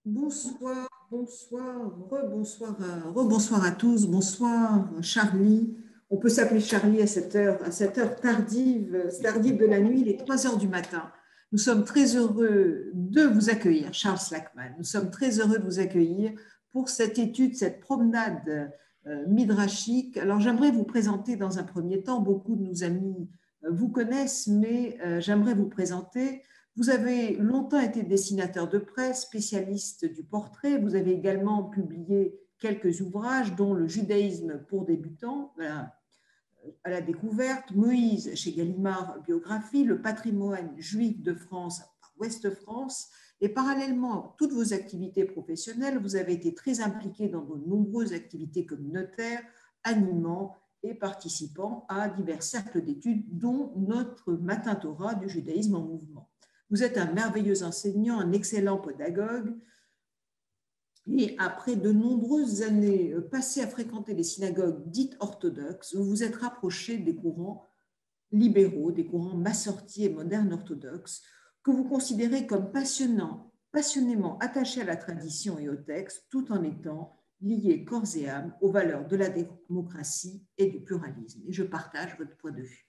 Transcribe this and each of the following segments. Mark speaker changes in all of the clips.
Speaker 1: Bonsoir, rebonsoir à tous. Bonsoir, Charlie. On peut s'appeler Charlie à cette heure tardive de la nuit, les 3 heures du matin. Nous sommes très heureux de vous accueillir, Charles Slackman. Nous sommes très heureux de vous accueillir pour cette étude, cette promenade midrashique. Alors, j'aimerais vous présenter dans un premier temps, beaucoup de nos amis vous connaissent, mais j'aimerais vous présenter. Vous avez longtemps été dessinateur de presse, spécialiste du portrait. Vous avez également publié quelques ouvrages, dont Le judaïsme pour débutants, à la découverte, Moïse chez Gallimard, biographie, Le patrimoine juif de France, Ouest France. Et parallèlement à toutes vos activités professionnelles, vous avez été très impliqué dans de nombreuses activités communautaires, animant et participant à divers cercles d'études, dont notre Matin Torah du judaïsme en mouvement. Vous êtes un merveilleux enseignant, un excellent pédagogue. Et après de nombreuses années passées à fréquenter les synagogues dites orthodoxes, vous vous êtes rapproché des courants libéraux, des courants massortis et modernes orthodoxes, que vous considérez comme passionnément attachés à la tradition et au texte, tout en étant liés corps et âme aux valeurs de la démocratie et du pluralisme. Et je partage votre point de vue.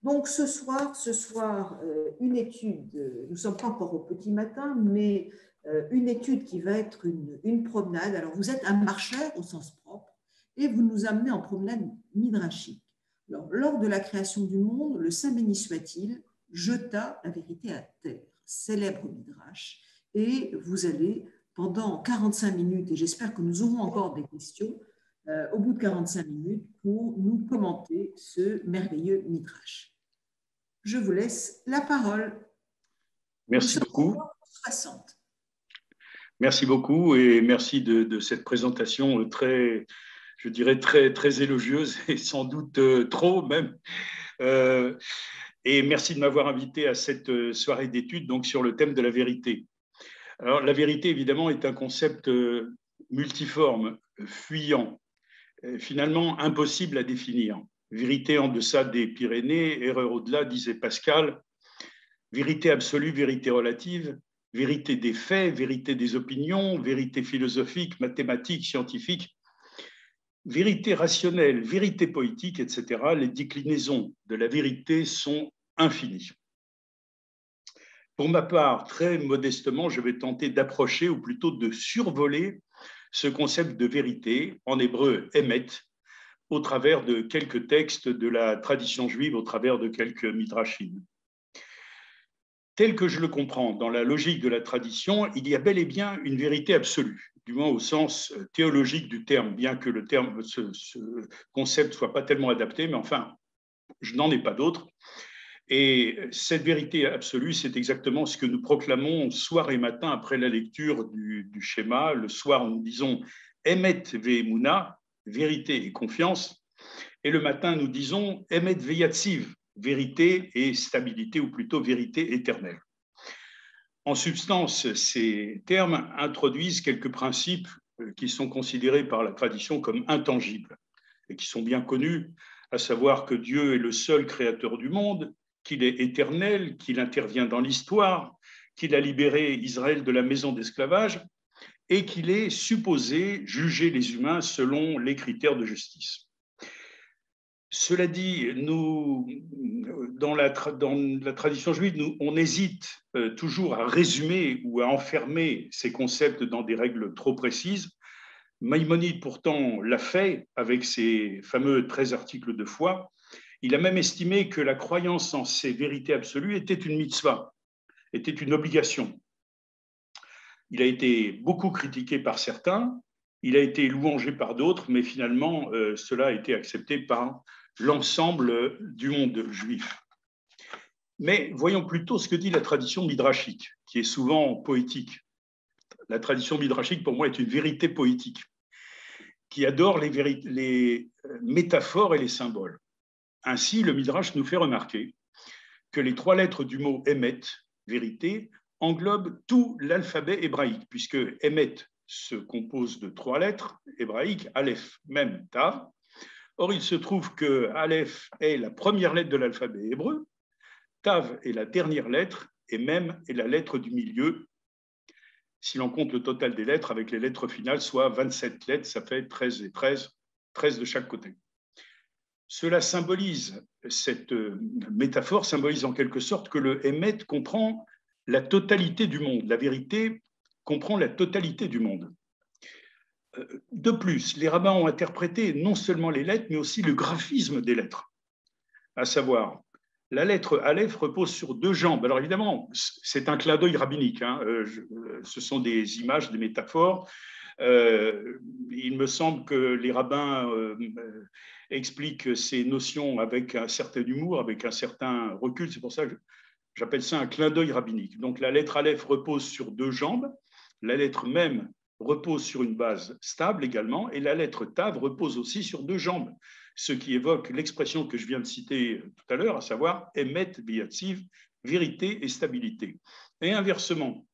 Speaker 1: Donc ce soir, une étude, nous ne sommes pas encore au petit matin, mais une étude qui va être une promenade. Alors vous êtes un marcheur au sens propre et vous nous amenez en promenade midrashique. Alors, lors de la création du monde, le Saint béni soit-il jeta la vérité à terre, célèbre midrash, et vous allez pendant 45 minutes, et j'espère que nous aurons encore des questions, au bout de 45 minutes pour nous commenter ce merveilleux midrash. Je vous laisse la parole. Nous
Speaker 2: Merci
Speaker 1: sommes
Speaker 2: beaucoup.
Speaker 1: en 60.
Speaker 2: Merci beaucoup et merci de cette présentation très, je dirais, très élogieuse et sans doute trop même. Et merci de m'avoir invité à cette soirée d'études donc sur le thème de la vérité. Alors, la vérité, évidemment, est un concept multiforme, fuyant, finalement impossible à définir. Vérité en deçà des Pyrénées, erreur au-delà, disait Pascal. Vérité absolue, vérité relative, vérité des faits, vérité des opinions, vérité philosophique, mathématique, scientifique, vérité rationnelle, vérité poétique, etc. Les déclinaisons de la vérité sont infinies. Pour ma part, très modestement, je vais tenter d'approcher ou plutôt de survoler ce concept de vérité, en hébreu émet, au travers de quelques textes de la tradition juive, au travers de quelques midrashim. Tel que je le comprends, dans la logique de la tradition, il y a bel et bien une vérité absolue, du moins au sens théologique du terme, bien que le terme, ce concept ne soit pas tellement adapté, mais enfin, je n'en ai pas d'autre. Et cette vérité absolue, c'est exactement ce que nous proclamons soir et matin après la lecture du schéma. Le soir, nous disons Emet ve'emuna, vérité et confiance. Et le matin, nous disons Emet ve'yatziv, vérité et stabilité, ou plutôt vérité éternelle. En substance, ces termes introduisent quelques principes qui sont considérés par la tradition comme intangibles et qui sont bien connus, à savoir que Dieu est le seul créateur du monde, qu'il est éternel, qu'il intervient dans l'histoire, qu'il a libéré Israël de la maison d'esclavage et qu'il est supposé juger les humains selon les critères de justice. Cela dit, nous, dans la tradition juive, on hésite toujours à résumer ou à enfermer ces concepts dans des règles trop précises. Maïmonide, pourtant, l'a fait avec ses fameux 13 articles de foi. Il a même estimé que la croyance en ces vérités absolues était une mitzvah, était une obligation. Il a été beaucoup critiqué par certains, il a été louangé par d'autres, mais finalement, cela a été accepté par l'ensemble du monde juif. Mais voyons plutôt ce que dit la tradition midrashique, qui est souvent poétique. La tradition midrashique, pour moi, est une vérité poétique, qui adore les métaphores et les symboles. Ainsi, le midrash nous fait remarquer que les 3 lettres du mot émet, vérité, englobent tout l'alphabet hébraïque, puisque émet se compose de 3 lettres hébraïques, aleph, même, tav. Or, il se trouve que Aleph est la première lettre de l'alphabet hébreu, Tav est la dernière lettre, et même est la lettre du milieu. si l'on compte le total des lettres avec les lettres finales, soit 27 lettres, ça fait 13 et 13, 13 de chaque côté. Cela symbolise, cette métaphore symbolise en quelque sorte que le Emet comprend la totalité du monde. La vérité comprend la totalité du monde. De plus, les rabbins ont interprété non seulement les lettres, mais aussi le graphisme des lettres. À savoir, la lettre Aleph repose sur deux jambes. Alors évidemment, c'est un clin d'œil rabbinique. Ce sont des images, des métaphores. Il me semble que les rabbins expliquent ces notions avec un certain humour, avec un certain recul. C'est pour ça que j'appelle ça un clin d'œil rabbinique. Donc la lettre Aleph repose sur deux jambes. La lettre Mem repose sur une base stable également, et la lettre Tav repose aussi sur deux jambes, ce qui évoque l'expression que je viens de citer tout à l'heure, à savoir Emet Biyatsiv, vérité et stabilité. Et inversement,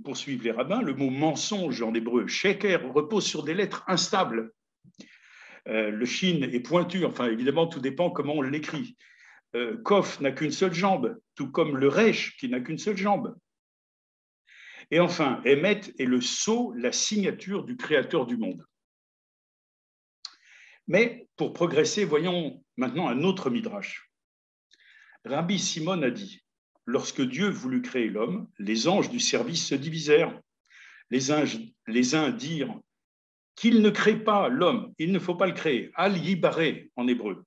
Speaker 2: poursuivent les rabbins, le mot mensonge en hébreu, sheker, repose sur des lettres instables. Le shin est pointu, enfin évidemment tout dépend comment on l'écrit. Kof n'a qu'une seule jambe, tout comme le resh qui n'a qu'une seule jambe. Et enfin, Emet est le sceau, la signature du créateur du monde. Mais pour progresser, voyons maintenant un autre midrash. Rabbi Simon a dit, lorsque Dieu voulut créer l'homme, les anges du service se divisèrent. Les uns dirent qu'il ne crée pas l'homme, il ne faut pas le créer, al yibare en hébreu.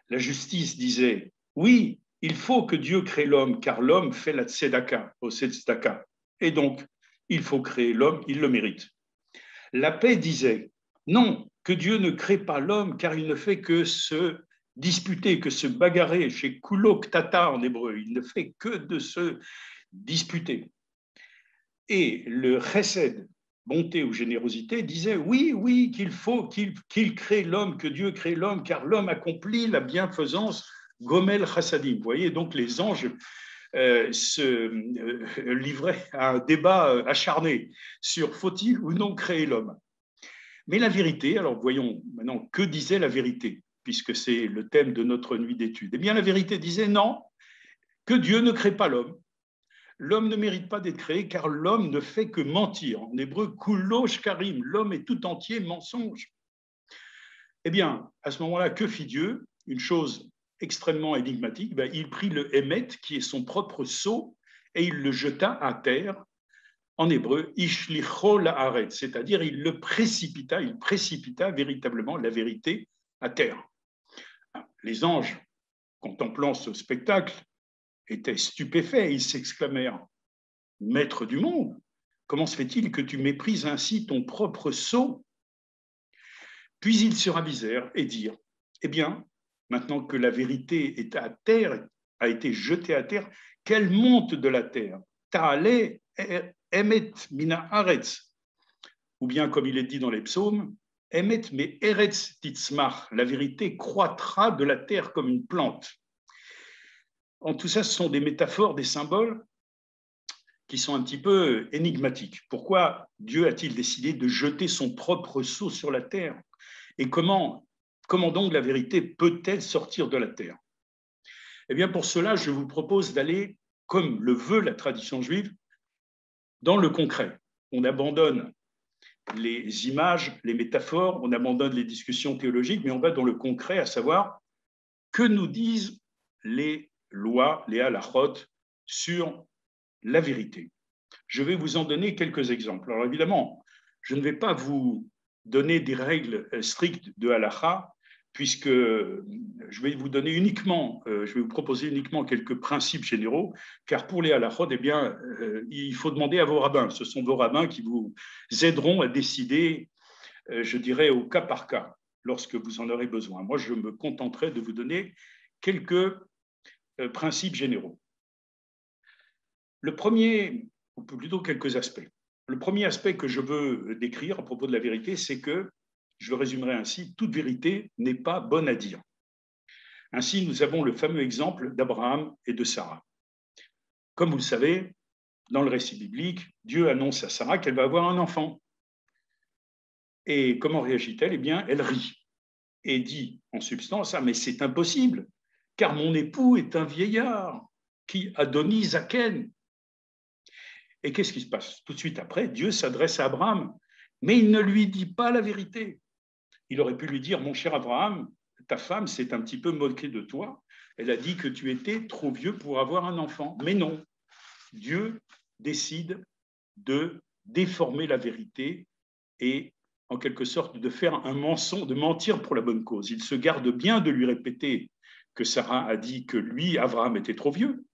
Speaker 2: La justice disait, oui, il faut que Dieu crée l'homme, car l'homme fait la tzedaka, au tzedaka. Et donc, il faut créer l'homme, il le mérite. La paix disait, non, que Dieu ne crée pas l'homme, car il ne fait que se disputer, que se bagarrer, chez kulok tata en hébreu, il ne fait que de se disputer. Et le chesed, bonté ou générosité, disait, oui, qu'il faut qu'il crée l'homme, que Dieu crée l'homme, car l'homme accomplit la bienfaisance, gomel chassadim. Vous voyez, donc les anges se livrait à un débat acharné sur faut-il ou non créer l'homme. Mais la vérité, alors voyons maintenant que disait la vérité, puisque c'est le thème de notre nuit d'études. Eh bien, la vérité disait non, que Dieu ne crée pas l'homme. L'homme ne mérite pas d'être créé car l'homme ne fait que mentir. En hébreu, kulo shkarim, l'homme est tout entier mensonge. Eh bien, à ce moment-là, que fit Dieu? Une chose extrêmement énigmatique, il prit le Emet, qui est son propre sceau, et il le jeta à terre, en hébreu, ishlicho la'aretz, c'est-à-dire il précipita véritablement la vérité à terre. Les anges, contemplant ce spectacle, étaient stupéfaits, ils s'exclamèrent, « Maître du monde, comment se fait-il que tu méprises ainsi ton propre sceau ?» Puis ils se ravisèrent et dirent, « Eh bien, maintenant que la vérité est à terre, a été jetée à terre, qu'elle monte de la terre. Ta'ale emet mina aretz. Ou bien, comme il est dit dans les psaumes, emet me eretz titzmach. La vérité croîtra de la terre comme une plante. En tout ça, ce sont des métaphores, des symboles qui sont un petit peu énigmatiques. Pourquoi Dieu a-t-il décidé de jeter son propre sceau sur la terre? Et comment donc la vérité peut-elle sortir de la terre? Eh bien, pour cela, je vous propose d'aller, comme le veut la tradition juive, dans le concret. On abandonne les images, les métaphores, on abandonne les discussions théologiques, mais on va dans le concret, à savoir que nous disent les lois, les halachot, sur la vérité. Je vais vous en donner quelques exemples. Alors évidemment, je ne vais pas vous donner des règles strictes de halacha, puisque je vais vous proposer uniquement quelques principes généraux, car pour les halachot, eh bien, il faut demander à vos rabbins. Ce sont vos rabbins qui vous aideront à décider, je dirais, au cas par cas, lorsque vous en aurez besoin. Moi, je me contenterai de vous donner quelques principes généraux. Le premier, ou plutôt quelques aspects. Le premier aspect que je veux décrire à propos de la vérité, c'est que, je le résumerai ainsi, toute vérité n'est pas bonne à dire. Ainsi, nous avons le fameux exemple d'Abraham et de Sarah. Comme vous le savez, dans le récit biblique, Dieu annonce à Sarah qu'elle va avoir un enfant. Et comment réagit-elle? Eh bien, elle rit et dit en substance, « Ah, mais c'est impossible, car mon époux est un vieillard qui Adoni Zaken. » Et qu'est-ce qui se passe? Tout de suite après, Dieu s'adresse à Abraham, mais il ne lui dit pas la vérité. Il aurait pu lui dire, mon cher Abraham, ta femme s'est un petit peu moquée de toi. Elle a dit que tu étais trop vieux pour avoir un enfant. Mais non, Dieu décide de déformer la vérité et en quelque sorte de faire un mensonge, de mentir pour la bonne cause. Il se garde bien de lui répéter que Sarah a dit que lui, Abraham, était trop vieux.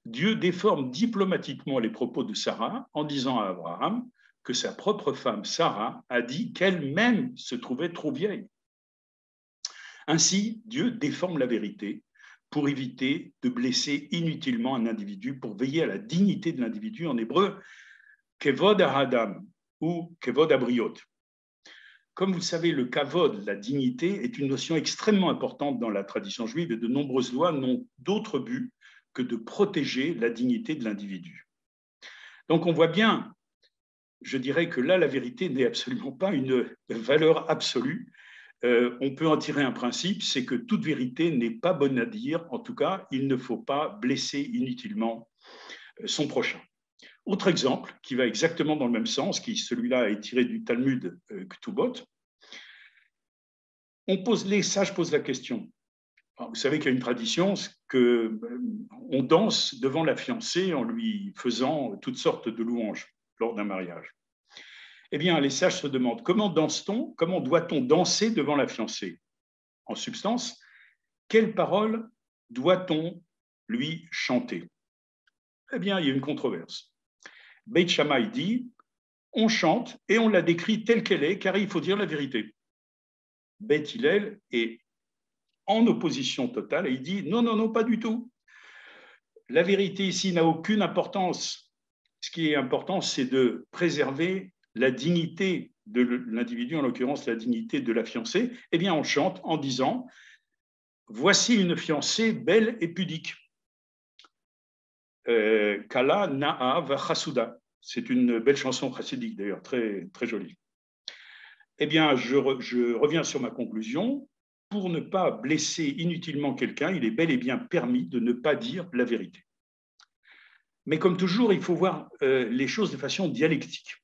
Speaker 2: Dieu déforme diplomatiquement les propos de Sarah en disant à Abraham que sa propre femme Sarah a dit qu'elle-même se trouvait trop vieille. Ainsi, Dieu déforme la vérité pour éviter de blesser inutilement un individu, pour veiller à la dignité de l'individu, en hébreu, kevod ha'adam ou kevod habriot. Comme vous le savez, le kavod, la dignité, est une notion extrêmement importante dans la tradition juive et de nombreuses lois n'ont d'autre but que de protéger la dignité de l'individu. Donc on voit bien, je dirais que là, la vérité n'est absolument pas une valeur absolue. On peut en tirer un principe, c'est que toute vérité n'est pas bonne à dire. En tout cas, il ne faut pas blesser inutilement son prochain. Autre exemple, qui va exactement dans le même sens, qui celui-là est tiré du Talmud Ktubot. Les sages posent la question. Alors, vous savez qu'il y a une tradition qu'on danse devant la fiancée en lui faisant toutes sortes de louanges lors d'un mariage. Eh bien, les sages se demandent comment danse-t-on, comment doit-on danser devant la fiancée? En substance, quelles paroles doit-on lui chanter? Eh bien, il y a une controverse. Beit Shammai dit, on chante et on la décrit telle qu'elle est, car il faut dire la vérité. Beit Hillel est en opposition totale et il dit, non, non, non, pas du tout. La vérité ici n'a aucune importance. Ce qui est important, c'est de préserver la dignité de l'individu, en l'occurrence la dignité de la fiancée. Eh bien, on chante en disant, voici une fiancée belle et pudique. Kala Na'av Chasuda. C'est une belle chanson chassidique d'ailleurs, très, très jolie. Eh bien, je reviens sur ma conclusion. Pour ne pas blesser inutilement quelqu'un, il est bel et bien permis de ne pas dire la vérité. Mais comme toujours, il faut voir les choses de façon dialectique.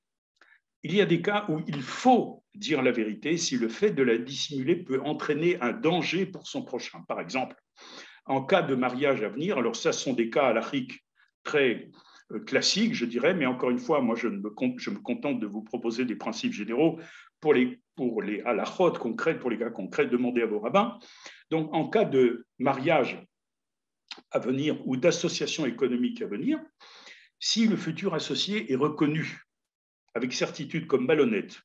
Speaker 2: Il y a des cas où il faut dire la vérité si le fait de la dissimuler peut entraîner un danger pour son prochain. Par exemple, en cas de mariage à venir, alors ça, ce sont des cas halachiques très classiques, je dirais, mais encore une fois, moi, je me contente de vous proposer des principes généraux pour les halachot concrètes, pour les cas concrets, demandez à vos rabbins. Donc, en cas de mariage à venir ou d'association économique à venir, si le futur associé est reconnu avec certitude comme malhonnête,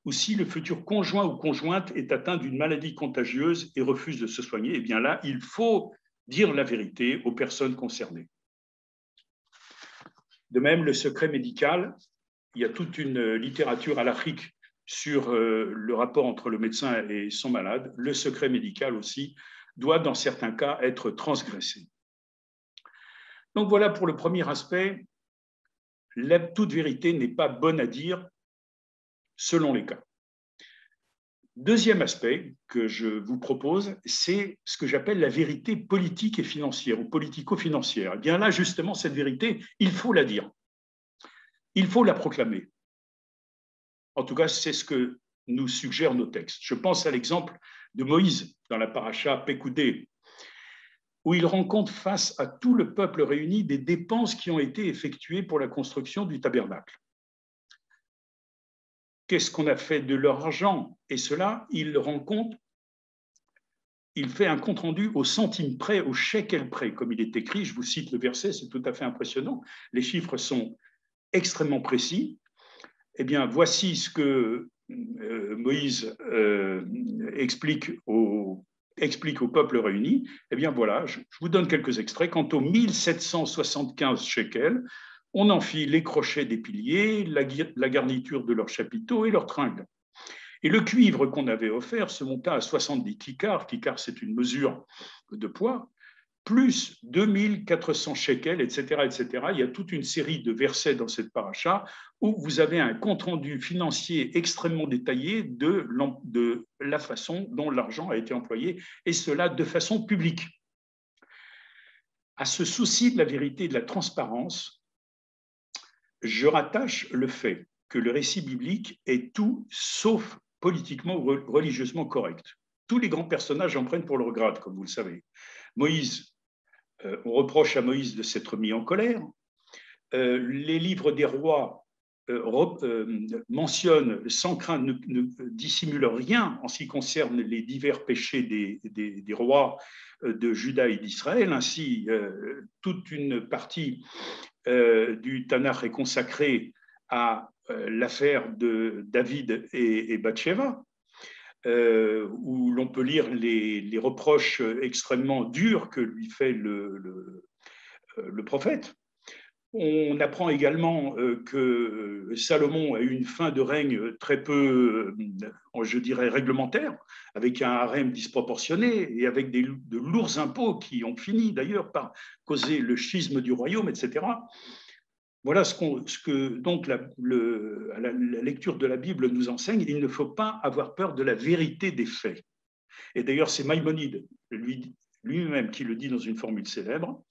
Speaker 2: ou si le futur conjoint ou conjointe est atteint d'une maladie contagieuse et refuse de se soigner, eh bien là, il faut dire la vérité aux personnes concernées. De même, le secret médical, il y a toute une littérature halachique sur le rapport entre le médecin et son malade. Le secret médical aussi doit, dans certains cas, être transgressé. Donc voilà pour le premier aspect. Toute vérité n'est pas bonne à dire selon les cas. Deuxième aspect que je vous propose, c'est ce que j'appelle la vérité politique et financière ou politico-financière. Eh bien là, justement, cette vérité, il faut la dire. Il faut la proclamer. En tout cas, c'est ce que nous suggèrent nos textes. Je pense à l'exemple de Moïse dans la paracha Pécoudé, où il rencontre face à tout le peuple réuni des dépenses qui ont été effectuées pour la construction du tabernacle. Qu'est-ce qu'on a fait de leur argent? Et cela, il fait un compte-rendu au centime près, au shekel près, comme il est écrit. Je vous cite le verset, c'est tout à fait impressionnant. Les chiffres sont extrêmement précis. Eh bien, voici ce que Moïse explique au peuple réuni. Eh bien, voilà, je vous donne quelques extraits. Quant aux 1775 shekels, on en fit les crochets des piliers, la garniture de leurs chapiteaux et leurs tringles. Et le cuivre qu'on avait offert se monta à 70 kikars. Kikar, c'est une mesure de poids, plus 2400 shekels, etc., etc. Il y a toute une série de versets dans cette paracha où vous avez un compte-rendu financier extrêmement détaillé de la façon dont l'argent a été employé, et cela de façon publique. À ce souci de la vérité et de la transparence, je rattache le fait que le récit biblique est tout sauf politiquement ou religieusement correct. Tous les grands personnages en prennent pour leur grade, comme vous le savez. Moïse, on reproche à Moïse de s'être mis en colère. Les livres des rois mentionnent sans crainte, ne dissimulent rien en ce qui concerne les divers péchés des rois de Juda et d'Israël. Ainsi, toute une partie du Tanakh est consacrée à l'affaire de David et Bathsheba, où l'on peut lire les reproches extrêmement durs que lui fait le prophète. On apprend également que Salomon a eu une fin de règne très peu, je dirais, réglementaire, avec un harem disproportionné et avec de lourds impôts qui ont fini d'ailleurs par causer le schisme du royaume, etc. Voilà ce que donc la lecture de la Bible nous enseigne. Il ne faut pas avoir peur de la vérité des faits. Et d'ailleurs, c'est Maïmonide lui-même qui le dit dans une formule célèbre: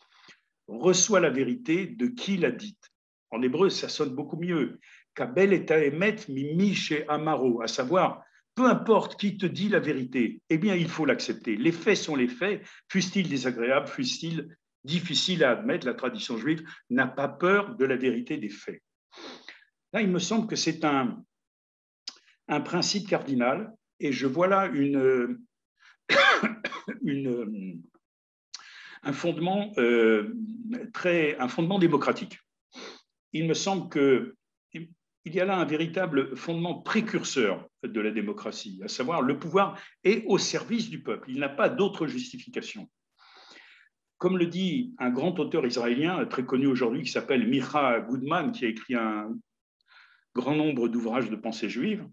Speaker 2: reçoit la vérité de qui l'a dite. En hébreu, ça sonne beaucoup mieux. Kabel et haemet mimi chez Amaro, à savoir, peu importe qui te dit la vérité, eh bien, il faut l'accepter. Les faits sont les faits, fussent-ils désagréables, fussent-ils difficiles à admettre. La tradition juive n'a pas peur de la vérité des faits. Là, il me semble que c'est un principe cardinal, et je vois là un fondement démocratique. Il me semble qu'il y a là un véritable fondement précurseur de la démocratie, à savoir le pouvoir est au service du peuple. Il n'a pas d'autre justification. Comme le dit un grand auteur israélien très connu aujourd'hui qui s'appelle Micha Goodman, qui a écrit un grand nombre d'ouvrages de pensée juive,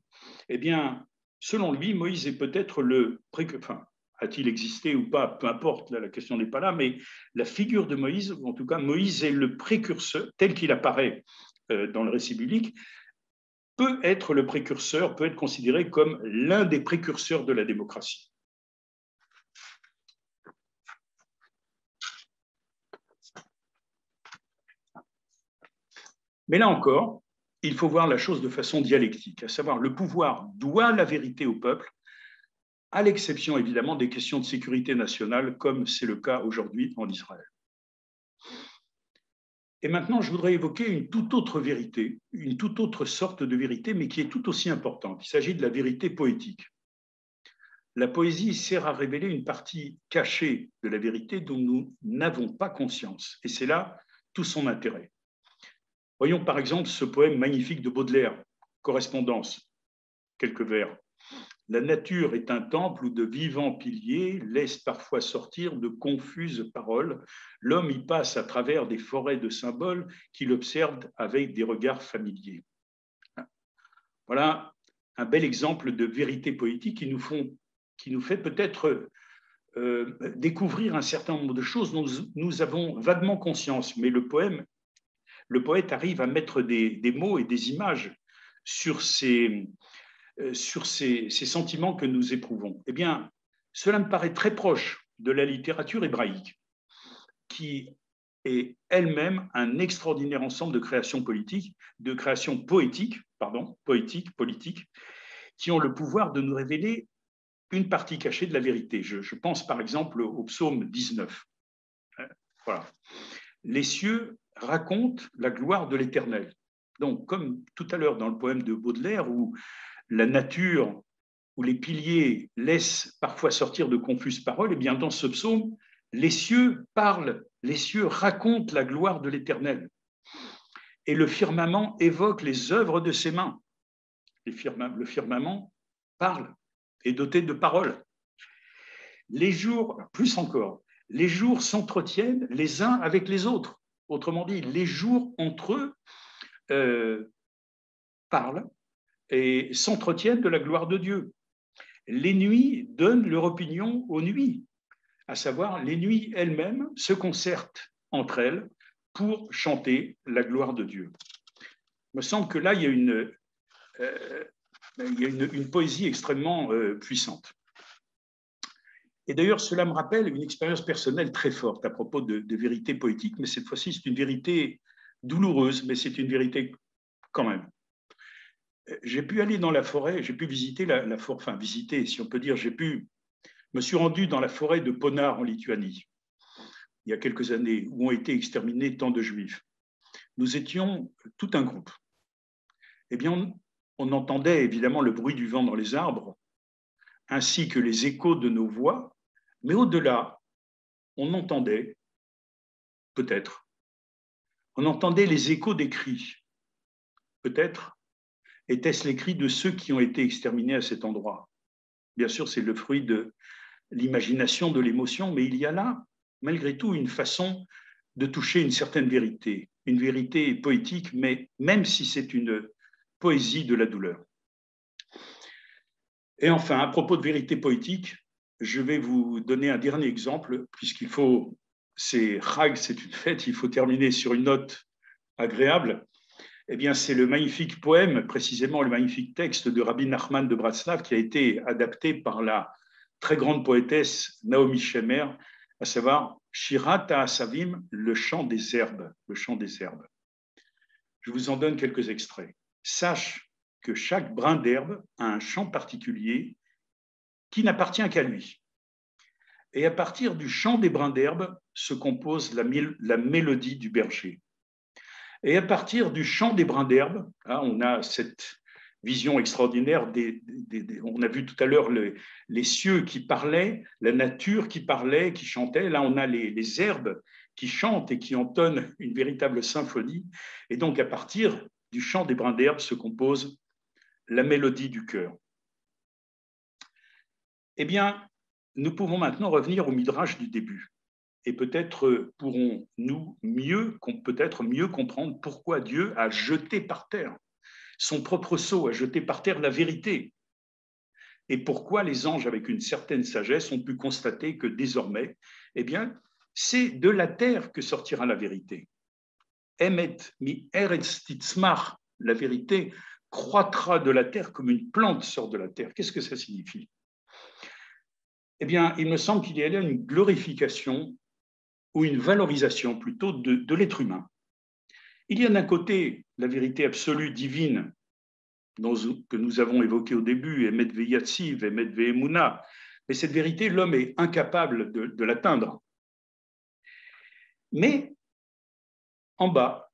Speaker 2: eh bien, selon lui, Moïse est peut-être le précurseur. A-t-il existé ou pas? Peu importe, là, la question n'est pas là, mais la figure de Moïse, en tout cas, Moïse est le précurseur, tel qu'il apparaît dans le récit biblique, peut être le précurseur, peut être considéré comme l'un des précurseurs de la démocratie. Mais là encore, il faut voir la chose de façon dialectique, à savoir le pouvoir doit la vérité au peuple, à l'exception évidemment des questions de sécurité nationale, comme c'est le cas aujourd'hui en Israël. Et maintenant, je voudrais évoquer une toute autre vérité, une toute autre sorte de vérité, mais qui est tout aussi importante. Il s'agit de la vérité poétique. La poésie sert à révéler une partie cachée de la vérité dont nous n'avons pas conscience. Et c'est là tout son intérêt. Voyons par exemple ce poème magnifique de Baudelaire, Correspondance, quelques vers. La nature est un temple où de vivants piliers laissent parfois sortir de confuses paroles. L'homme y passe à travers des forêts de symboles qu'il observe avec des regards familiers. Voilà un bel exemple de vérité poétique qui nous fait peut-être découvrir un certain nombre de choses dont nous avons vaguement conscience. Mais le poète arrive à mettre des mots et des images sur ces sentiments que nous éprouvons. Eh bien, cela me paraît très proche de la littérature hébraïque, qui est elle-même un extraordinaire ensemble de créations politiques, politiques, qui ont le pouvoir de nous révéler une partie cachée de la vérité. Je pense par exemple au psaume 19. Voilà. Les cieux racontent la gloire de l'Éternel. Donc, comme tout à l'heure dans le poème de Baudelaire, où la nature, où les piliers laissent parfois sortir de confuses paroles, eh bien dans ce psaume, les cieux parlent, les cieux racontent la gloire de l'Éternel. Et le firmament évoque les œuvres de ses mains. Le firmament parle, est doté de paroles. Les jours, plus encore, les jours s'entretiennent les uns avec les autres. Autrement dit, les jours entre eux parlent et s'entretiennent de la gloire de Dieu. Les nuits donnent leur opinion aux nuits, à savoir les nuits elles-mêmes se concertent entre elles pour chanter la gloire de Dieu. Il me semble que là, il y a une poésie extrêmement puissante. Et d'ailleurs, cela me rappelle une expérience personnelle très forte à propos de vérité poétique, mais cette fois-ci, c'est une vérité douloureuse, mais c'est une vérité quand même. J'ai pu aller dans la forêt, j'ai pu visiter la forêt, enfin visiter, si on peut dire, me suis rendu dans la forêt de Ponar en Lituanie, il y a quelques années, où ont été exterminés tant de Juifs. Nous étions tout un groupe. Eh bien, on entendait évidemment le bruit du vent dans les arbres, ainsi que les échos de nos voix, mais au-delà, on entendait, peut-être, on entendait les échos des cris. Peut-être étaient-ce les cris de ceux qui ont été exterminés à cet endroit. Bien sûr, c'est le fruit de l'imagination, de l'émotion, mais il y a là, malgré tout, une façon de toucher une certaine vérité, une vérité poétique, mais même si c'est une poésie de la douleur. Et enfin, à propos de vérité poétique, je vais vous donner un dernier exemple, puisqu'il faut, c'est Chag, c'est une fête, il faut terminer sur une note agréable. Eh bien, c'est le magnifique poème, précisément le magnifique texte de Rabbi Nachman de Bratslav, qui a été adapté par la très grande poétesse Naomi Shemer, à savoir Shirat HaAsavim, le chant des herbes, le chant des herbes. Je vous en donne quelques extraits. Sache que chaque brin d'herbe a un chant particulier qui n'appartient qu'à lui. Et à partir du chant des brins d'herbe se compose la mélodie du berger. Et à partir du chant des brins d'herbe, hein, on a cette vision extraordinaire, on a vu tout à l'heure les cieux qui parlaient, la nature qui parlait, qui chantait. Là, on a les herbes qui chantent et qui entonnent une véritable symphonie. Et donc, à partir du chant des brins d'herbe se compose la mélodie du cœur. Eh bien, nous pouvons maintenant revenir au Midrash du début. Et peut-être pourrons-nous mieux comprendre pourquoi Dieu a jeté par terre son propre sceau, a jeté par terre la vérité. Et pourquoi les anges, avec une certaine sagesse, ont pu constater que désormais, eh bien, c'est de la terre que sortira la vérité. Emet mi eretz titzmach, la vérité croîtra de la terre comme une plante sort de la terre. Qu'est-ce que ça signifie? Eh bien, il me semble qu'il y a là une glorification ou une valorisation plutôt de l'être humain. Il y a d'un côté la vérité absolue divine que nous avons évoquée au début, Emet ve'yatziv, Emet ve'emuna, mais cette vérité, l'homme est incapable de l'atteindre. Mais en bas,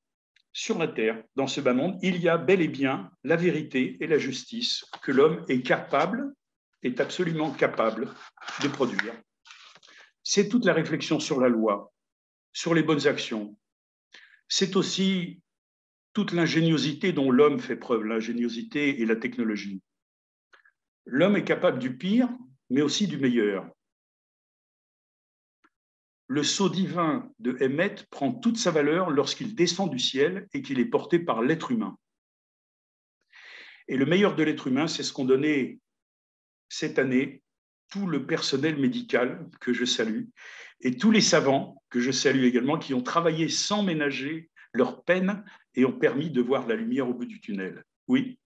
Speaker 2: sur la terre, dans ce bas monde, il y a bel et bien la vérité et la justice que l'homme est absolument capable de produire. C'est toute la réflexion sur la loi, sur les bonnes actions. C'est aussi toute l'ingéniosité dont l'homme fait preuve, l'ingéniosité et la technologie. L'homme est capable du pire, mais aussi du meilleur. Le sceau divin de Hémet prend toute sa valeur lorsqu'il descend du ciel et qu'il est porté par l'être humain. Et le meilleur de l'être humain, c'est ce qu'ont donné cette année tout le personnel médical que je salue et tous les savants que je salue également qui ont travaillé sans ménager leur peine et ont permis de voir la lumière au bout du tunnel. Oui,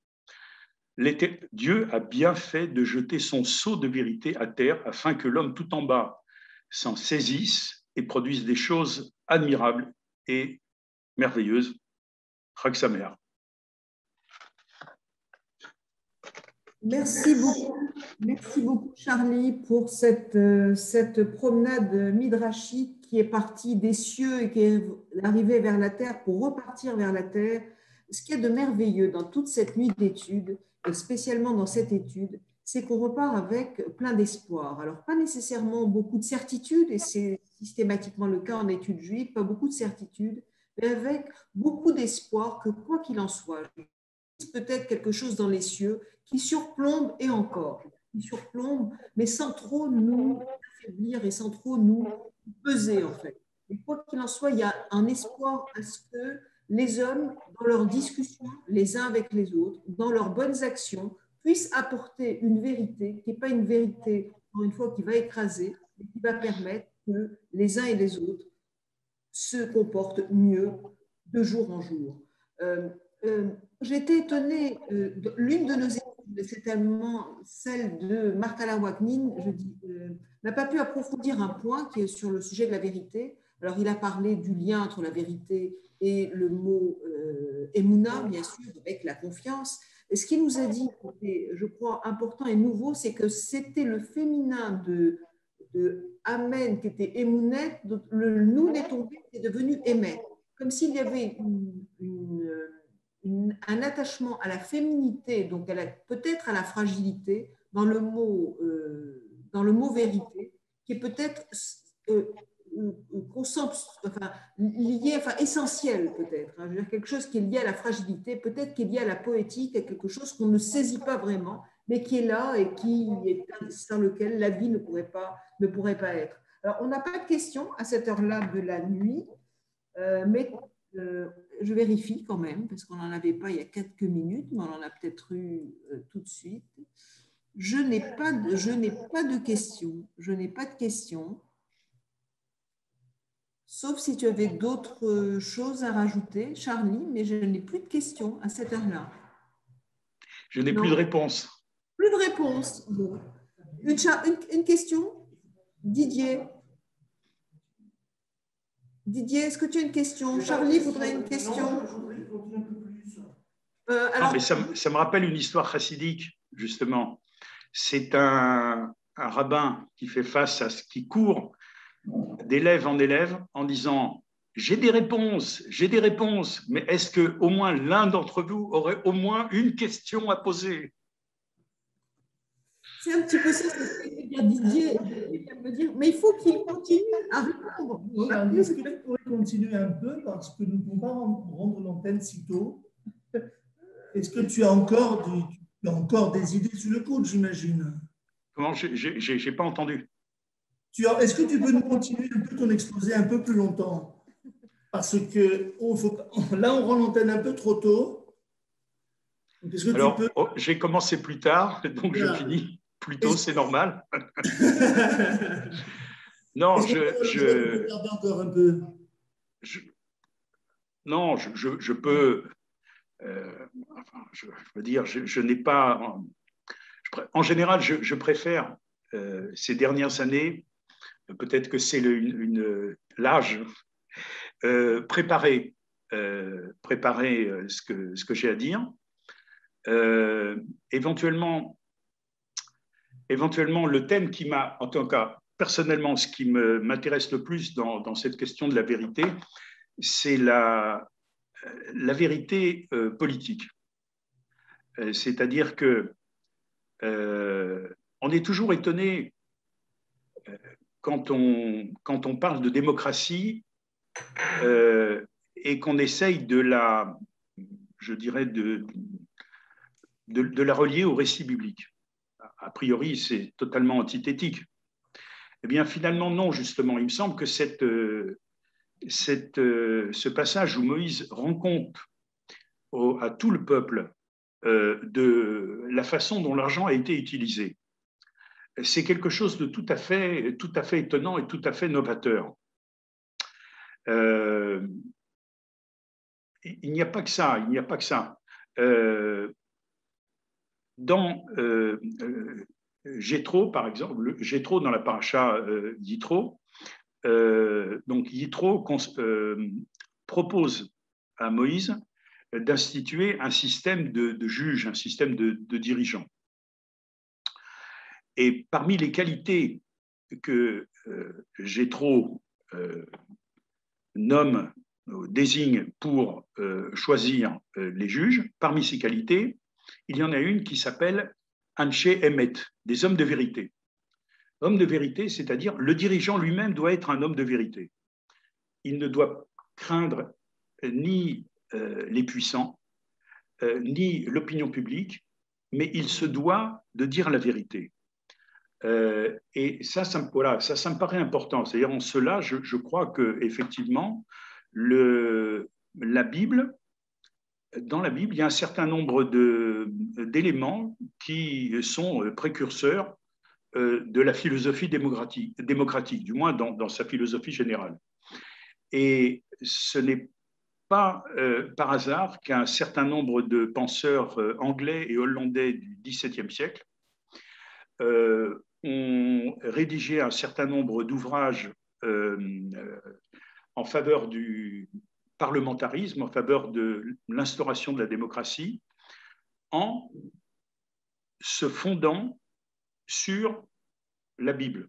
Speaker 2: Dieu a bien fait de jeter son sceau de vérité à terre afin que l'homme tout en bas s'en saisisse et produise des choses admirables et merveilleuses. Chag Sameach.
Speaker 1: Merci beaucoup Charlie pour cette promenade midrashique qui est partie des cieux et qui est arrivée vers la terre pour repartir vers la terre. Ce qui est de merveilleux dans toute cette nuit d'études, et spécialement dans cette étude, c'est qu'on repart avec plein d'espoir. Alors, pas nécessairement beaucoup de certitudes, et c'est systématiquement le cas en études juives, pas beaucoup de certitudes, mais avec beaucoup d'espoir que quoi qu'il en soit, peut-être quelque chose dans les cieux qui surplombe et encore, qui surplombe, mais sans trop nous affaiblir et sans trop nous peser en fait. Et quoi qu'il en soit, il y a un espoir à ce que les hommes, dans leurs discussions les uns avec les autres, dans leurs bonnes actions, puissent apporter une vérité qui n'est pas une vérité, encore une fois, qui va écraser, mais qui va permettre que les uns et les autres se comportent mieux de jour en jour. J'ai été étonnée, l'une de nos études, certainement celle de Martala Wagnin, n'a pas pu approfondir un point qui est sur le sujet de la vérité. Alors, il a parlé du lien entre la vérité et le mot Emouna, bien sûr, avec la confiance. Et ce qu'il nous a dit, je crois, important et nouveau, c'est que c'était le féminin de Amen qui était Emounet, le Noun est tombé, c'est devenu Emet. Comme s'il y avait un attachement à la féminité, donc peut-être à la fragilité, dans le mot vérité, qui est peut-être enfin, lié, enfin essentiel peut-être, hein, je veux dire, quelque chose qui est lié à la fragilité, peut-être qui est lié à la poétique, à quelque chose qu'on ne saisit pas vraiment, mais qui est là et qui est sans lequel la vie ne pourrait pas être. Alors, on n'a pas de questions à cette heure-là de la nuit, mais je vérifie quand même, parce qu'on n'en avait pas il y a quelques minutes, mais on en a peut-être eu tout de suite. Je n'ai pas de questions. Je n'ai pas de questions. Sauf si tu avais d'autres choses à rajouter, Charlie, mais je n'ai plus de questions à cette heure-là.
Speaker 2: Je n'ai plus de réponse.
Speaker 1: Plus de réponse. Bon. Une question, Didier. Didier, est-ce que tu as une question? Charlie voudrait une question.
Speaker 2: Alors... mais ça me rappelle une histoire chassidique, justement. C'est un rabbin qui fait face à ce qui court d'élève en élève en disant « j'ai des réponses, mais est-ce qu'au moins l'un d'entre vous aurait au moins une question à poser ?»
Speaker 1: C'est un petit peu ça, c'est ce que vient Didier vient me dire, mais il faut qu'il continue à répondre.
Speaker 3: Charlie, est-ce que tu pourrais continuer un peu parce que nous ne pouvons pas rendre l'antenne si tôt? Est-ce que tu as encore des idées sur le coude, j'imagine?
Speaker 2: Comment? Je n'ai pas entendu.
Speaker 3: Est-ce que tu peux nous continuer un peu ton exposé un peu plus longtemps? Parce que là, on rend l'antenne un peu trop tôt.
Speaker 2: Alors, j'ai commencé plus tard, donc je finis plus tôt, c'est normal. Non,
Speaker 3: encore un peu.
Speaker 2: Non, je peux. Enfin, je veux dire, je n'ai pas. En général, je préfère ces dernières années, peut-être que c'est l'âge, préparer ce que j'ai à dire. Éventuellement, le thème qui m'a, en tout cas, personnellement, ce qui m'intéresse le plus dans cette question de la vérité, c'est la vérité politique. C'est-à-dire que on est toujours étonné quand on parle de démocratie et qu'on essaye je dirais, de la relier au récit biblique. A priori, c'est totalement antithétique. Eh bien, finalement, non, justement. Il me semble que ce passage où Moïse rend compte à tout le peuple de la façon dont l'argent a été utilisé, c'est quelque chose de tout à fait étonnant et tout à fait novateur. Il n'y a pas que ça, dans Jéthro, par exemple, Jéthro dans la paracha Yitro, donc Yitro propose à Moïse d'instituer un système de juges, un système de dirigeants. Et parmi les qualités que Jéthro désigne pour choisir les juges, parmi ces qualités, il y en a une qui s'appelle Anshe Emet, des hommes de vérité. Homme de vérité, c'est-à-dire le dirigeant lui-même doit être un homme de vérité. Il ne doit craindre ni les puissants, ni l'opinion publique, mais il se doit de dire la vérité. Et ça me paraît important. C'est-à-dire en cela, je crois qu'effectivement, dans la Bible, il y a un certain nombre d'éléments qui sont précurseurs de la philosophie démocratique, du moins dans sa philosophie générale. Et ce n'est pas par hasard qu'un certain nombre de penseurs anglais et hollandais du XVIIe siècle ont rédigé un certain nombre d'ouvrages en faveur parlementarisme, en faveur de l'instauration de la démocratie, en se fondant sur la Bible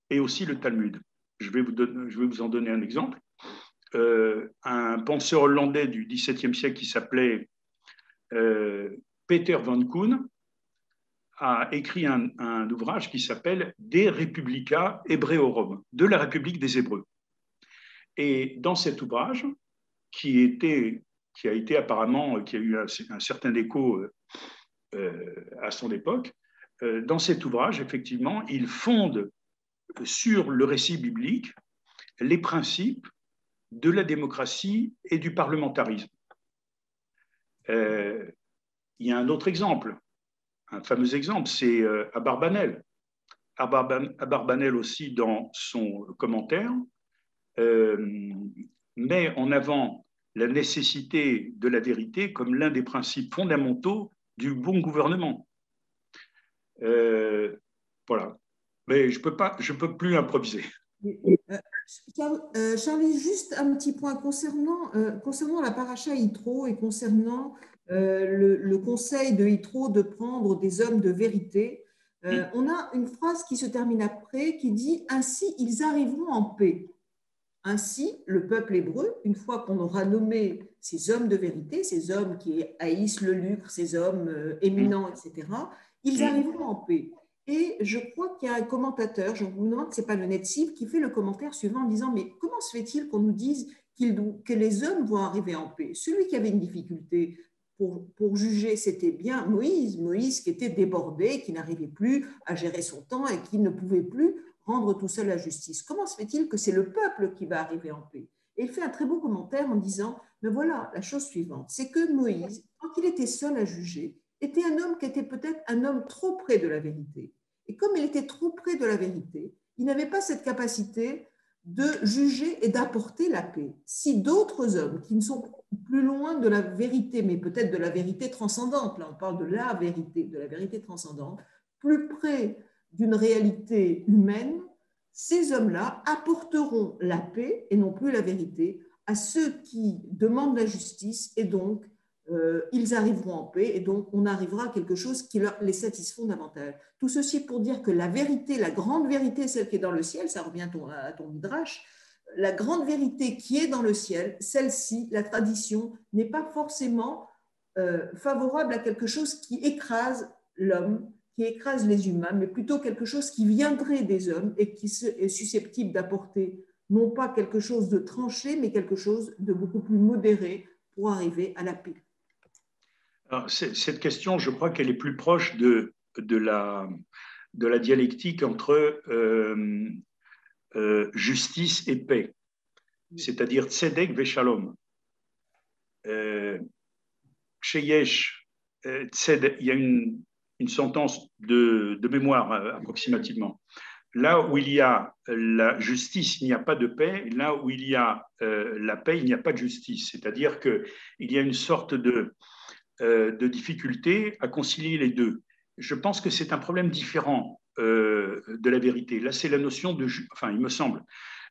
Speaker 2: et aussi le Talmud. Je vais vous en donner un exemple. Un penseur hollandais du XVIIe siècle qui s'appelait Peter van Koen a écrit un ouvrage qui s'appelle De Republica Hebreorum, de la République des Hébreux. Et dans cet ouvrage, qui a eu un certain écho à son époque, dans cet ouvrage, effectivement, il fonde sur le récit biblique les principes de la démocratie et du parlementarisme. Il y a un autre exemple, un fameux exemple, c'est Abarbanel. Abarbanel aussi, dans son commentaire, met en avant la nécessité de la vérité comme l'un des principes fondamentaux du bon gouvernement. Voilà. Mais je peux plus improviser.
Speaker 1: Charlie, juste un petit point concernant la paracha Yitro et concernant le conseil de Yitro de prendre des hommes de vérité. On a une phrase qui se termine après qui dit « Ainsi, ils arriveront en paix ». Ainsi, le peuple hébreu, une fois qu'on aura nommé ces hommes de vérité, ces hommes qui haïssent le lucre, ces hommes éminents, etc., ils arriveront en paix. Et je crois qu'il y a un commentateur, je vous demande, ce n'est pas le Netziv, qui fait le commentaire suivant en disant « Mais comment se fait-il qu'on nous dise que les hommes vont arriver en paix ?» Celui qui avait une difficulté pour juger, c'était bien Moïse qui était débordé, qui n'arrivait plus à gérer son temps et qui ne pouvait plus rendre tout seul la justice. Comment se fait-il que c'est le peuple qui va arriver en paix? Et il fait un très beau commentaire en disant « Mais voilà, la chose suivante, c'est que Moïse, quand il était seul à juger, était un homme qui était peut-être un homme trop près de la vérité. Et comme il était trop près de la vérité, il n'avait pas cette capacité de juger et d'apporter la paix. Si d'autres hommes qui ne sont plus loin de la vérité, mais peut-être de la vérité transcendante, là on parle de la vérité transcendante, plus près d'une réalité humaine, ces hommes-là apporteront la paix et non plus la vérité à ceux qui demandent la justice et donc ils arriveront en paix et donc on arrivera à quelque chose qui les satisfont davantage. Tout ceci pour dire que la vérité, la grande vérité, celle qui est dans le ciel, ça revient à ton midrash, la grande vérité qui est dans le ciel, celle-ci, la tradition, n'est pas forcément favorable à quelque chose qui écrase l'homme, qui écrase les humains, mais plutôt quelque chose qui viendrait des hommes et qui est susceptible d'apporter non pas quelque chose de tranché, mais quelque chose de beaucoup plus modéré pour arriver à la paix.
Speaker 2: Alors, cette question, je crois qu'elle est plus proche de la dialectique entre justice et paix, c'est-à-dire tzedek veshalom. Sheyesh, tzedek, il y a une sentence de mémoire approximativement. Là où il y a la justice, il n'y a pas de paix. Là où il y a la paix, il n'y a pas de justice. C'est-à-dire qu'il y a une sorte de difficulté à concilier les deux. Je pense que c'est un problème différent de la vérité. Là, c'est la notion de... Enfin, il me semble.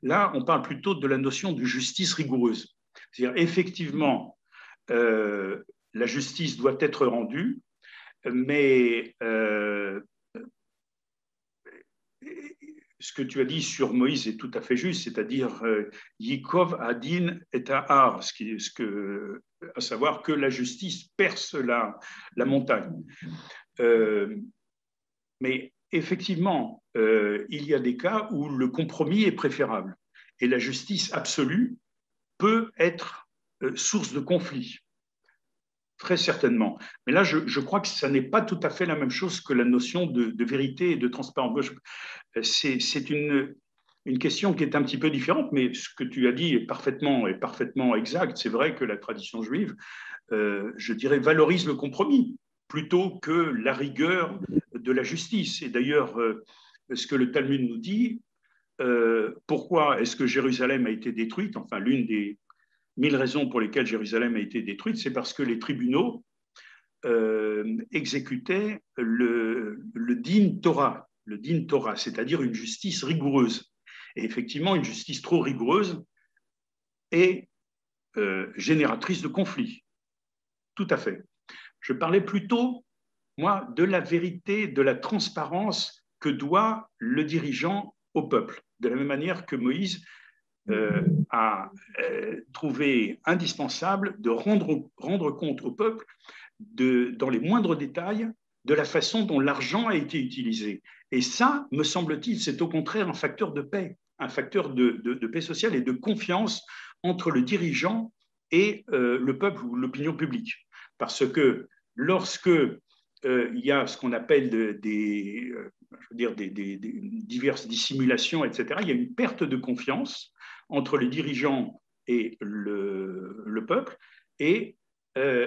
Speaker 2: Là, on parle plutôt de la notion de justice rigoureuse. C'est-à-dire, effectivement, la justice doit être rendue, mais ce que tu as dit sur Moïse est tout à fait juste, c'est-à-dire Yikov Adin et Tahar, à savoir que la justice perce la montagne. Mais effectivement, il y a des cas où le compromis est préférable et la justice absolue peut être source de conflit. Très certainement. Mais là, je crois que ça n'est pas tout à fait la même chose que la notion de vérité et de transparence. C'est une question qui est un petit peu différente, mais ce que tu as dit est parfaitement exact. C'est vrai que la tradition juive, je dirais, valorise le compromis plutôt que la rigueur de la justice. Et d'ailleurs, ce que le Talmud nous dit, pourquoi est-ce que Jérusalem a été détruite? Enfin, l'une des 1000 raisons pour lesquelles Jérusalem a été détruite, c'est parce que les tribunaux exécutaient le din Torah, c'est-à-dire une justice rigoureuse. Et effectivement, une justice trop rigoureuse est génératrice de conflits. Tout à fait. Je parlais plutôt, moi, de la vérité, de la transparence que doit le dirigeant au peuple. De la même manière que Moïse a trouvé indispensable de rendre compte au peuple dans les moindres détails de la façon dont l'argent a été utilisé. Et ça, me semble-t-il, c'est au contraire un facteur de paix, un facteur de paix sociale et de confiance entre le dirigeant et le peuple ou l'opinion publique. Parce que lorsque il y a ce qu'on appelle des diverses dissimulations, etc., il y a une perte de confiance entre les dirigeants et le peuple. Et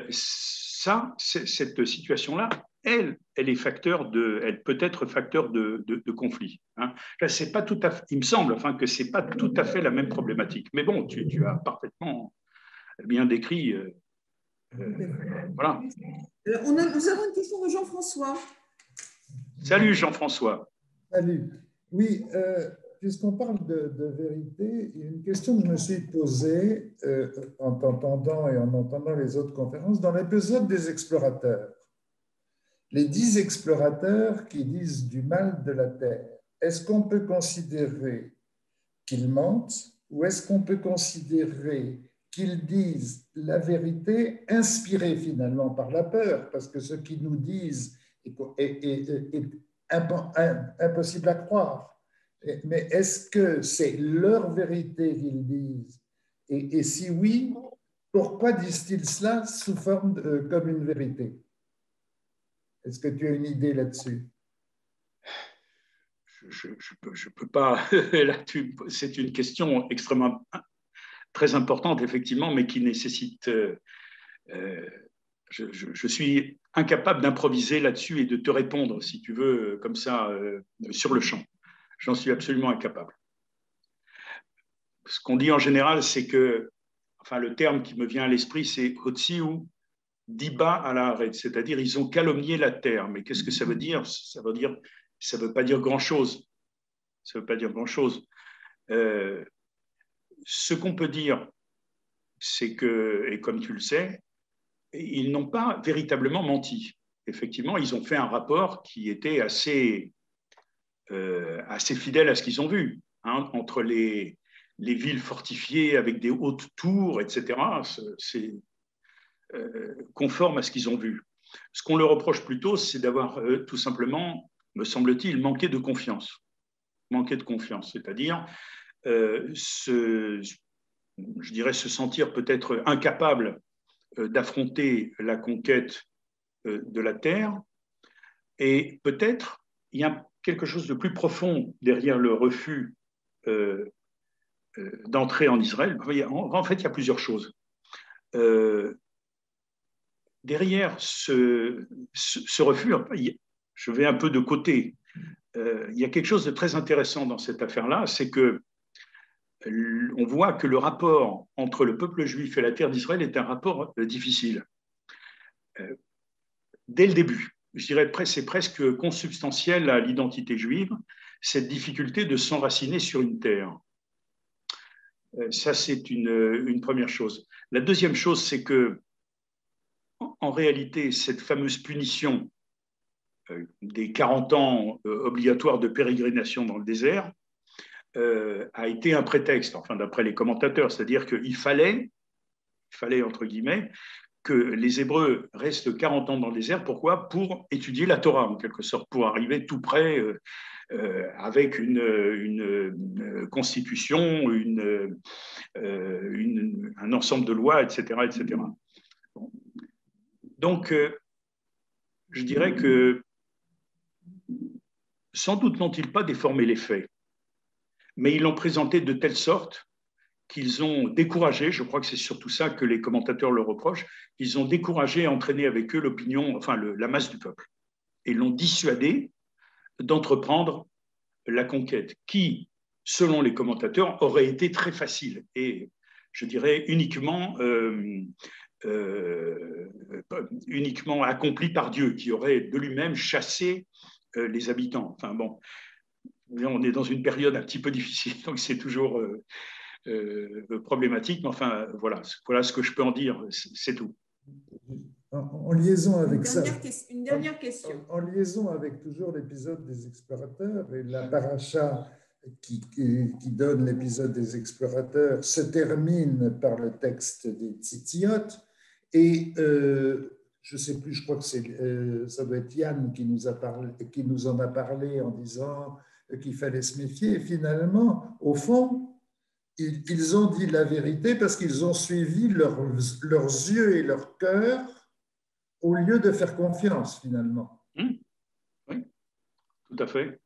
Speaker 2: cette situation-là, elle peut être facteur de conflit. Hein. Là, c'est pas tout à fait, il me semble enfin, que ce n'est pas tout à fait la même problématique. Mais bon, tu as parfaitement bien décrit. Voilà.
Speaker 1: Nous avons une question de Jean-François.
Speaker 2: Salut Jean-François.
Speaker 4: Salut. Oui, puisqu'on parle de vérité, il y a une question que je me suis posée en t'entendant et en entendant les autres conférences dans l'épisode des explorateurs. Les 10 explorateurs qui disent du mal de la Terre, est-ce qu'on peut considérer qu'ils mentent ou est-ce qu'on peut considérer qu'ils disent la vérité inspirée finalement par la peur, parce que ce qu'ils nous disent est impossible à croire. Mais est-ce que c'est leur vérité qu'ils disent? Et si oui, pourquoi disent-ils cela sous forme comme une vérité? Est-ce que tu as une idée là-dessus?
Speaker 2: Je peux pas. C'est une question extrêmement très importante, effectivement, mais qui nécessite. Je suis incapable d'improviser là-dessus et de te répondre, si tu veux, comme ça, sur le champ. J'en suis absolument incapable. Ce qu'on dit en général, c'est que, enfin, le terme qui me vient à l'esprit, c'est Hotsiu Diba à la Haaretz, c'est-à-dire ils ont calomnié la terre. Mais qu'est-ce que ça veut dire? Ça veut pas dire grand-chose. Ça veut pas dire grand-chose. Ce qu'on peut dire, c'est que, et comme tu le sais, ils n'ont pas véritablement menti. Effectivement, ils ont fait un rapport qui était assez fidèle à ce qu'ils ont vu, hein, entre les villes fortifiées avec des hautes tours, etc. C'est conforme à ce qu'ils ont vu. Ce qu'on leur reproche plutôt, c'est d'avoir tout simplement, me semble-t-il, manqué de confiance. Manqué de confiance, c'est-à-dire je dirais se sentir peut-être incapable d'affronter la conquête de la terre. Et peut-être il y a quelque chose de plus profond derrière le refus d'entrer en Israël. En fait, il y a plusieurs choses. Derrière ce refus, je vais un peu de côté. Il y a quelque chose de très intéressant dans cette affaire-là, c'est que on voit que le rapport entre le peuple juif et la terre d'Israël est un rapport difficile. Dès le début, je dirais c'est presque consubstantiel à l'identité juive, cette difficulté de s'enraciner sur une terre. Ça, c'est une première chose. La deuxième chose, c'est que, en réalité, cette fameuse punition des 40 ans obligatoires de pérégrination dans le désert a été un prétexte, enfin d'après les commentateurs, c'est-à-dire qu'il fallait, entre guillemets, que les Hébreux restent 40 ans dans le désert. Pourquoi? Pour étudier la Torah, en quelque sorte, pour arriver tout près avec une constitution, un ensemble de lois, etc. etc. Bon. Donc, je dirais que sans doute n'ont-ils pas déformé les faits, mais ils l'ont présenté de telle sorte qu'ils ont découragé, je crois que c'est surtout ça que les commentateurs le reprochent, ils ont découragé et entraîné avec eux l'opinion, enfin la masse du peuple, et l'ont dissuadé d'entreprendre la conquête, qui, selon les commentateurs, aurait été très facile et, je dirais, uniquement accomplie par Dieu, qui aurait de lui-même chassé les habitants. Enfin bon, on est dans une période un petit peu difficile, donc c'est toujours problématique. Mais enfin, voilà ce que je peux en dire, c'est tout.
Speaker 4: En liaison avec ça,
Speaker 1: une dernière question.
Speaker 4: En liaison avec toujours l'épisode des explorateurs et la paracha qui donne l'épisode des explorateurs se termine par le texte des Tzitziot et je ne sais plus, je crois que ça doit être Yann qui nous en a parlé en disant qu'il fallait se méfier. Et finalement, au fond, ils ont dit la vérité parce qu'ils ont suivi leurs yeux et leur cœur au lieu de faire confiance, finalement.
Speaker 2: Oui, tout à fait.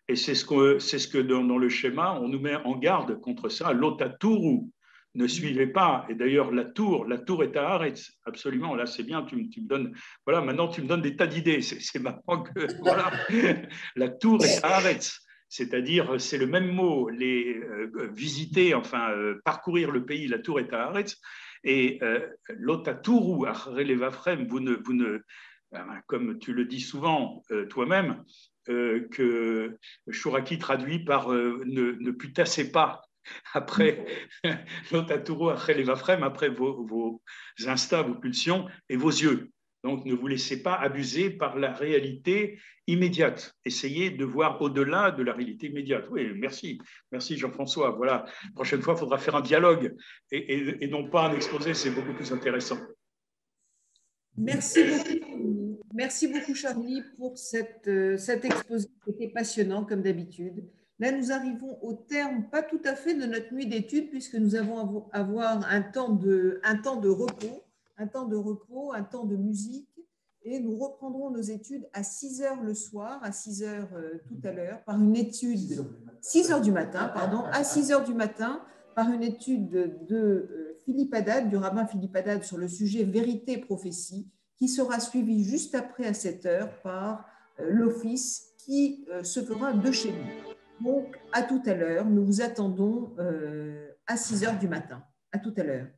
Speaker 2: Et c'est ce que dans le schéma, on nous met en garde contre ça. L'otatouru, ne suivez pas. Et d'ailleurs, la tour est à Haaretz. Absolument, là, c'est bien, tu me donnes... Voilà, maintenant, tu me donnes des tas d'idées. C'est marrant que... Voilà. La tour est à Haaretz. C'est-à-dire, c'est le même mot, visiter, enfin, parcourir le pays, la tour est à Haaretz. Et l'otatouru, acharei levavchem, vous ne, comme tu le dis souvent toi-même, que Chouraki traduit par ne putassez pas après l'otatouru acharei levavchem, après vos instincts, vos pulsions et vos yeux. Donc, ne vous laissez pas abuser par la réalité immédiate. Essayez de voir au-delà de la réalité immédiate. Oui, merci Jean-François. Voilà, la prochaine fois, il faudra faire un dialogue et non pas un exposé, c'est beaucoup plus intéressant.
Speaker 1: Merci beaucoup Charlie pour cet exposé qui était passionnant comme d'habitude. Là, nous arrivons au terme, pas tout à fait de notre nuit d'études, puisque nous allons avoir un temps de repos, un temps de musique, et nous reprendrons nos études à 6 heures le soir, à 6 heures tout à l'heure, par une étude, 6 heures du matin, pardon, à 6 heures du matin, par une étude de Philippe Haddad, du rabbin Philippe Haddad, sur le sujet vérité et prophétie, qui sera suivi juste après à 7 heures par l'office qui se fera de chez nous. Donc, à tout à l'heure, nous vous attendons à 6 heures du matin. À tout à l'heure.